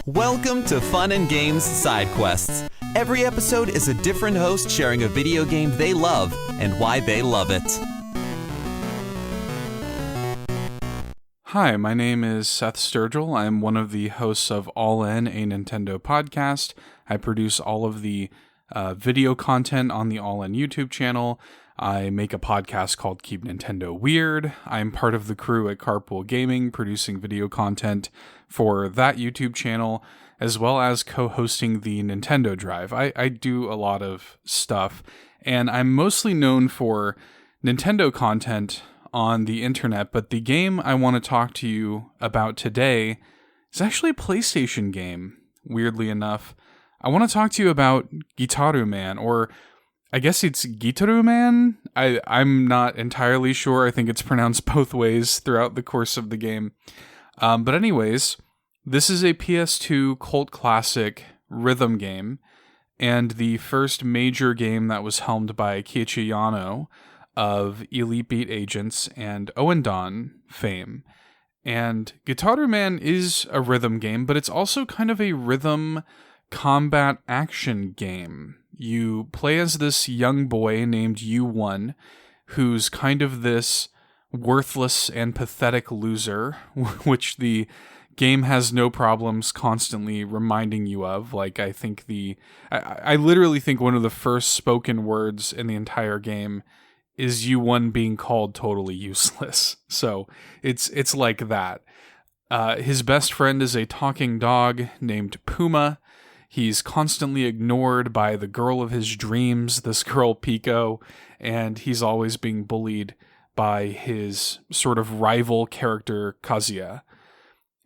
Welcome to Fun and Games Side Quests. Every episode is a different host sharing a video game they love and why they love it. Hi, my name is Seth Sturgill. I'm one of the hosts of All In, a Nintendo podcast. I produce all of the video content on the All In YouTube channel. I make a podcast called Keep Nintendo Weird. I'm part of the crew at Carpool Gaming, producing video content for that YouTube channel, as well as co-hosting the Nintendo Drive. I do a lot of stuff, and I'm mostly known for Nintendo content on the internet, but the game I want to talk to you about today is actually a PlayStation game, weirdly enough. I want to talk to you about Gitaroo Man, or I guess it's Gitaroo Man? I'm not entirely sure. I think it's pronounced both ways throughout the course of the game. But anyways, this is a PS2 cult classic rhythm game, and the first major game that was helmed by Keiichi Yano of Elite Beat Agents and Ouendan fame. And Gitaroo Man is a rhythm game, but it's also kind of a rhythm combat action game. You play as this young boy named U1, who's kind of this worthless and pathetic loser, which the game has no problems constantly reminding you of. Like, I literally think one of the first spoken words in the entire game is U1 being called totally useless. So it's like that. His best friend is a talking dog named Puma. He's constantly ignored by the girl of his dreams, this girl Pico, and he's always being bullied by his sort of rival character Kazuya.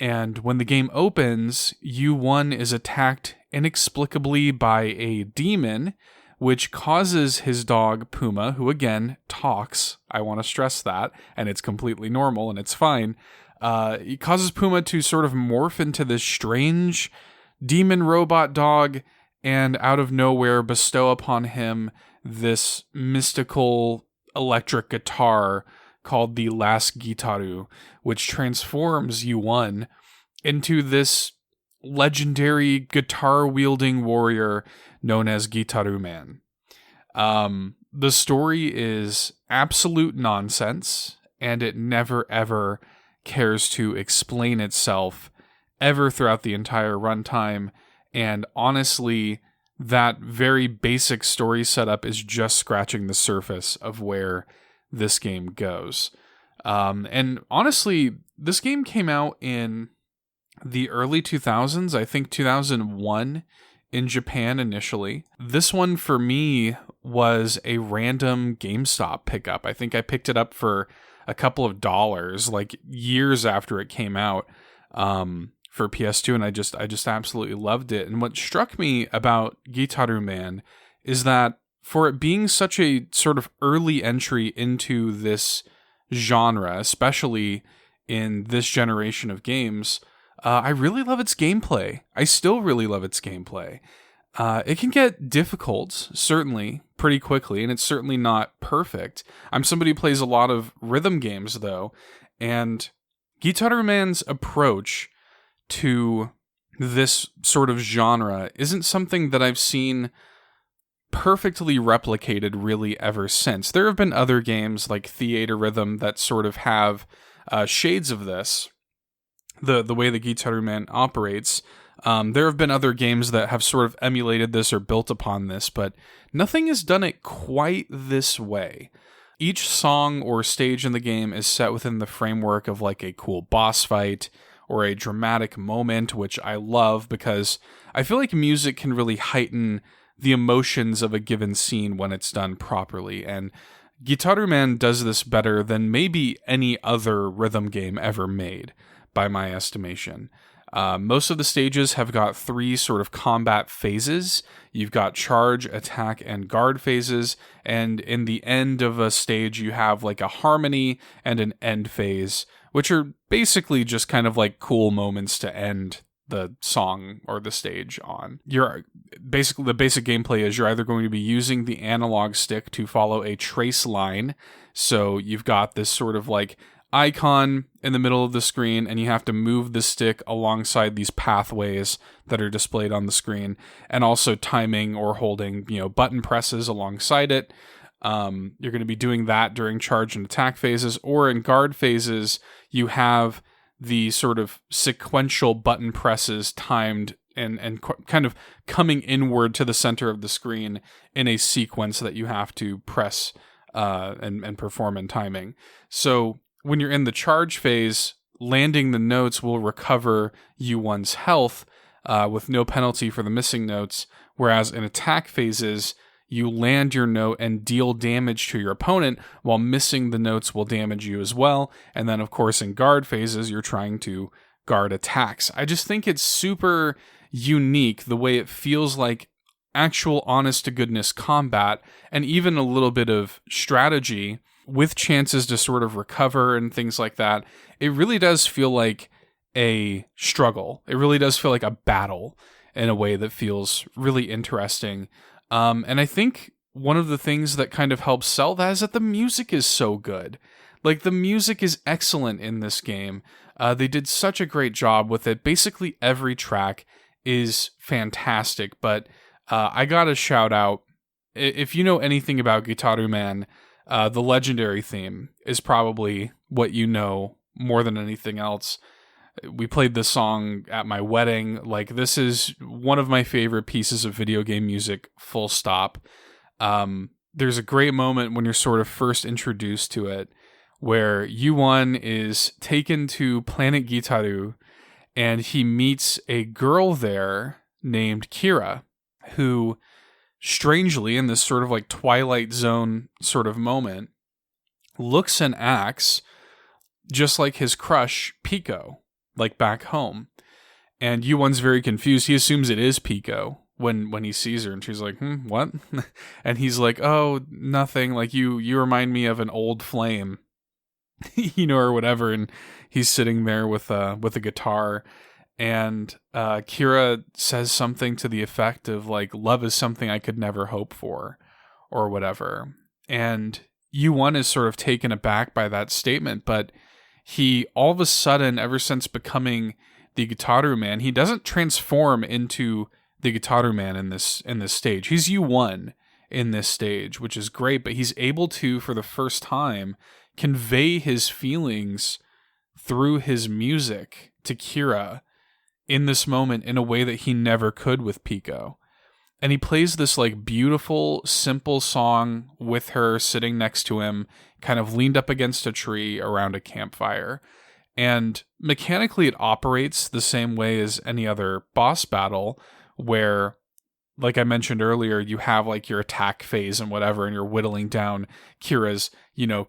And when the game opens, U1 is attacked inexplicably by a demon, which causes his dog Puma, who again talks, I want to stress that, and it's completely normal and it's fine, it causes Puma to sort of morph into this strange demon robot dog, and out of nowhere bestow upon him this mystical electric guitar called the Last Gitaroo, which transforms U1 into this legendary guitar-wielding warrior known as Gitaroo Man. The story is absolute nonsense, and it never ever cares to explain itself ever throughout the entire runtime, and honestly, that very basic story setup is just scratching the surface of where this game goes. And honestly, this game came out in the early 2000s, I think 2001 in Japan initially. This one for me was a random GameStop pickup. I think I picked it up for a couple of dollars, like years after it came out. For PS2, and I just absolutely loved it. And what struck me about Gitaroo Man is that for it being such a sort of early entry into this genre, especially in this generation of games, I really love its gameplay. I still really love its gameplay. It can get difficult, certainly, pretty quickly, and it's certainly not perfect. I'm somebody who plays a lot of rhythm games, though, and Gitaroo Man's approach to this sort of genre isn't something that I've seen perfectly replicated really ever since. There have been other games like Theater Rhythm that sort of have shades of this, the way the Gitaroo Man operates. There have been other games that have sort of emulated this or built upon this, but nothing has done it quite this way. Each song or stage in the game is set within the framework of like a cool boss fight or a dramatic moment, which I love because I feel like music can really heighten the emotions of a given scene when it's done properly, and Gitaroo Man does this better than maybe any other rhythm game ever made, by my estimation. Most of the stages have got 3 sort of combat phases. You've got charge, attack, and guard phases, and in the end of a stage you have like a harmony and an end phase, which are basically just kind of like cool moments to end the song or the stage on. The basic gameplay is you're either going to be using the analog stick to follow a trace line, so you've got this sort of like icon in the middle of the screen, and you have to move the stick alongside these pathways that are displayed on the screen, and also timing or holding, button presses alongside it. You're going to be doing that during charge and attack phases, or in guard phases, you have the sort of sequential button presses timed and kind of coming inward to the center of the screen in a sequence that you have to press and perform in timing. So when you're in the charge phase, landing the notes will recover U1's health with no penalty for the missing notes, whereas in attack phases, you land your note and deal damage to your opponent, while missing the notes will damage you as well. And then, of course, in guard phases, you're trying to guard attacks. I just think it's super unique the way it feels like actual honest-to-goodness combat, and even a little bit of strategy with chances to sort of recover and things like that. It really does feel like a struggle. It really does feel like a battle in a way that feels really interesting. And I think one of the things that kind of helps sell that is that the music is so good. Like, the music is excellent in this game. They did such a great job with it. Basically, every track is fantastic, but I gotta shout out, if you know anything about Gitaroo Man, the legendary theme is probably what you know more than anything else. We played this song at my wedding. Like, this is one of my favorite pieces of video game music, full stop. There's a great moment when you're sort of first introduced to it, where U1 is taken to Planet Gitaroo, and he meets a girl there named Kira, who, strangely, in this sort of like Twilight Zone sort of moment, looks and acts just like his crush, Pico, like back home. And U1's very confused. He assumes it is Pico when he sees her, and she's like, what? And he's like, oh, nothing. Like, you remind me of an old flame, or whatever. And he's sitting there with a guitar, and Kira says something to the effect of like, love is something I could never hope for, or whatever. And U1 is sort of taken aback by that statement, but he, all of a sudden, ever since becoming the Gitaroo Man, he doesn't transform into the Gitaroo Man in this stage. He's U1 in this stage, which is great, but he's able to, for the first time, convey his feelings through his music to Kira in this moment in a way that he never could with Pico. And he plays this like beautiful, simple song with her sitting next to him, kind of leaned up against a tree around a campfire. And mechanically it operates the same way as any other boss battle, where, like I mentioned earlier, you have like your attack phase and whatever, and you're whittling down Kira's,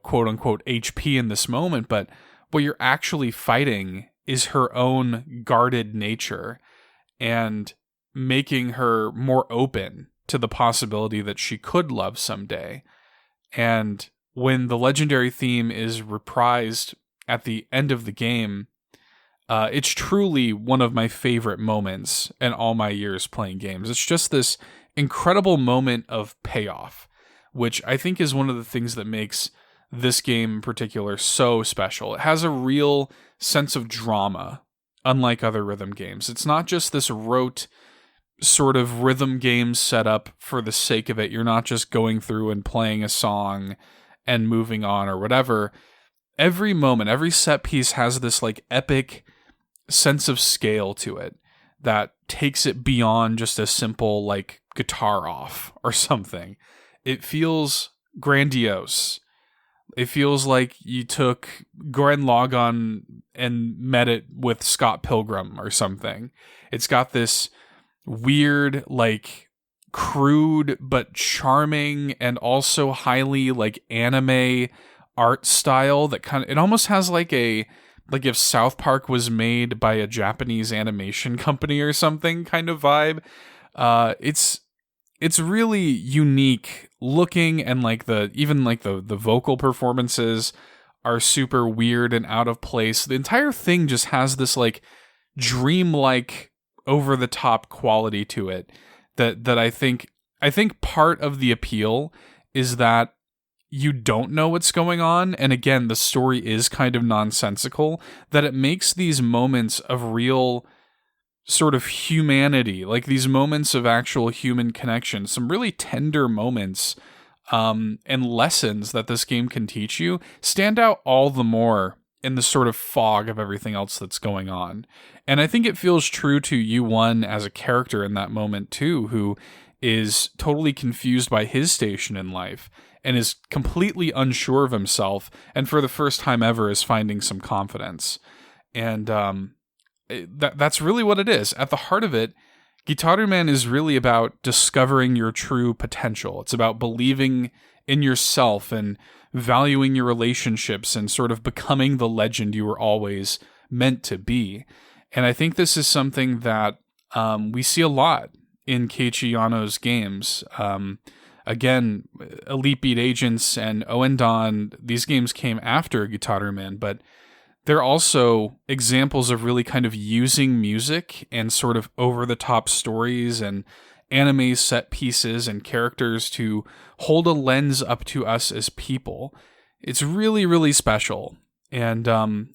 quote unquote HP in this moment. But what you're actually fighting is her own guarded nature, and making her more open to the possibility that she could love someday. And when the legendary theme is reprised at the end of the game, it's truly one of my favorite moments in all my years playing games. It's just this incredible moment of payoff, which I think is one of the things that makes this game in particular so special. It has a real sense of drama, unlike other rhythm games. It's not just this rote sort of rhythm game set up for the sake of it. You're not just going through and playing a song and moving on or whatever. Every moment, every set piece has this like epic sense of scale to it that takes it beyond just a simple like guitar off or something. It feels grandiose. It feels like you took Gurren Lagann and met it with Scott Pilgrim or something. It's got this weird, like, crude but charming and also highly like anime art style that kind of, it almost has like if South Park was made by a Japanese animation company or something kind of vibe. It's really unique looking, and like the vocal performances are super weird and out of place. The entire thing just has this like dreamlike, over the top quality to it that I think part of the appeal is that you don't know what's going on, and again, the story is kind of nonsensical, that it makes these moments of real sort of humanity, like these moments of actual human connection, some really tender moments and lessons that this game can teach you, stand out all the more in the sort of fog of everything else that's going on. And I think it feels true to U1 as a character in that moment too, who is totally confused by his station in life and is completely unsure of himself, and for the first time ever is finding some confidence. And that's really what it is. At the heart of it, Gitaroo Man is really about discovering your true potential. It's about believing in yourself and valuing your relationships and sort of becoming the legend you were always meant to be. And I think this is something that we see a lot in Keiichi Yano's games. Again, Elite Beat Agents and Oendan, these games came after Gitaroo Man, but they're also examples of really kind of using music and sort of over-the-top stories and anime set pieces and characters to hold a lens up to us as people. It's really, really special and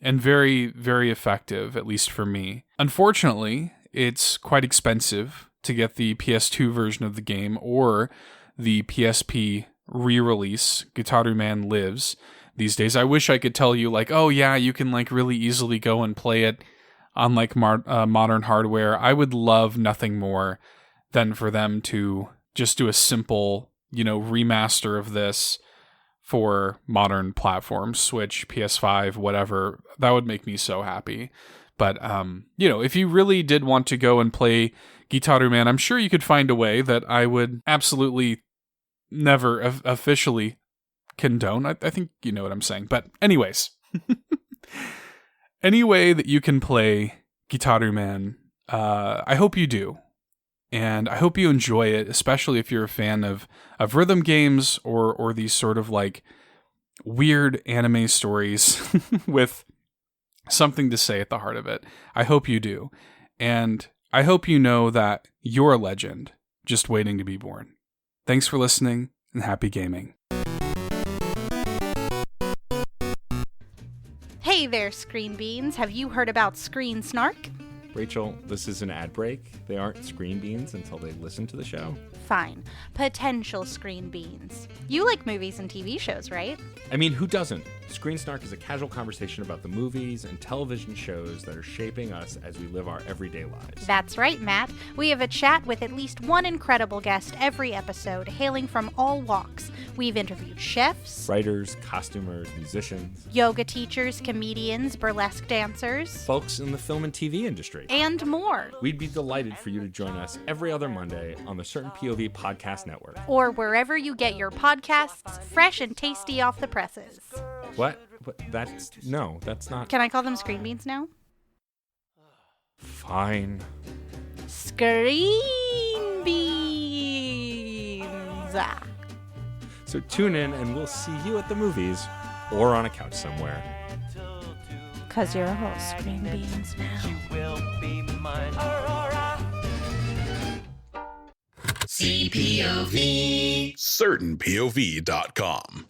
very, very effective, at least for me. Unfortunately, it's quite expensive to get the PS2 version of the game or the PSP re-release, Gitaroo Man Lives, these days. I wish I could tell you, like, oh yeah, you can like really easily go and play it on like modern hardware. I would love nothing more than for them to just do a simple, remaster of this for modern platforms, Switch, PS5, whatever. That would make me so happy. But, if you really did want to go and play Gitaroo Man, I'm sure you could find a way that I would absolutely never officially condone. I think you know what I'm saying. But anyways, any way that you can play Gitaroo Man, I hope you do. And I hope you enjoy it, especially if you're a fan of rhythm games or these sort of like weird anime stories with something to say at the heart of it. I hope you do. And I hope you know that you're a legend just waiting to be born. Thanks for listening and happy gaming. Hey there, Screen Beans. Have you heard about Screen Snark? Rachel, this is an ad break. They aren't screen beans until they listen to the show. Fine. Potential Screen Beans. You like movies and TV shows, right? I mean, who doesn't? Screen Snark is a casual conversation about the movies and television shows that are shaping us as we live our everyday lives. That's right, Matt. We have a chat with at least one incredible guest every episode, hailing from all walks. We've interviewed chefs, writers, costumers, musicians, yoga teachers, comedians, burlesque dancers, folks in the film and TV industry, and more. We'd be delighted for you to join us every other Monday on the Certain POV Podcast Network. Or wherever you get your podcasts, fresh and tasty off the presses. What? That's not... Can I call them Screen Beans now? Fine. Screen Beans! So tune in and we'll see you at the movies or on a couch somewhere. 'Cause you're all Screen Beans now. You will be mine. Aurora. CPOV. CertainPOV.com.